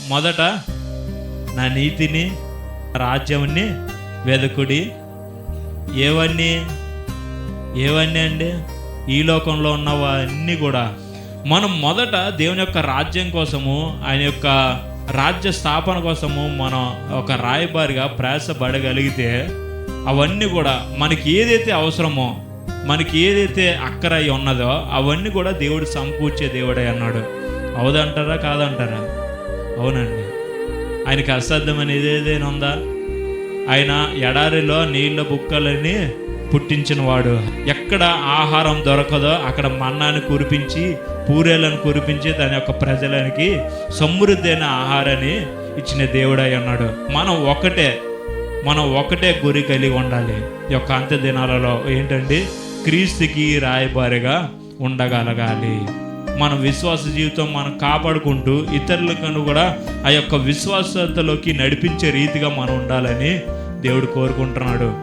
మొదట నా నీతిని, రాజ్యాన్ని వెదకుడి. ఏవన్నీ అండి? ఈ లోకంలో ఉన్నవన్నీ కూడా మనం మొదట దేవుని యొక్క రాజ్యం కోసము, ఆయన యొక్క రాజ్య స్థాపన కోసము మనం ఒక రాయబారిగా ప్రయాసపడగలిగితే అవన్నీ కూడా మనకి ఏదైతే అవసరమో, మనకి ఏదైతే అక్కర ఉన్నదో అవన్నీ కూడా దేవుడు సమకూర్చే దేవుడే అన్నాడు. అవుదంటారా కాదంటారా? అవునండి. ఆయనకి అసాధ్యం అనేది ఏదైనా ఉందా? ఆయన ఎడారిలో నీళ్ళ బుక్కలని పుట్టించిన వాడు. ఎక్కడ ఆహారం దొరకదో అక్కడ మన్నాను కురిపించి, పూరేలను కురిపించి దాని యొక్క ప్రజలకి సమృద్ధి అయిన ఆహారాన్ని ఇచ్చిన దేవుడై ఉన్నాడు. మనం ఒకటే గురి కలిగి ఉండాలి ఈ యొక్క అంత్య దినాలలో. ఏంటండి? క్రీస్తుకి రాయబారిగా ఉండగలగాలి. మన విశ్వాస జీవితం మనం కాపాడుకుంటూ ఇతరులను కూడా ఆ యొక్క విశ్వాసతలోకి నడిపించే రీతిగా మనం ఉండాలని దేవుడు కోరుకుంటున్నాడు.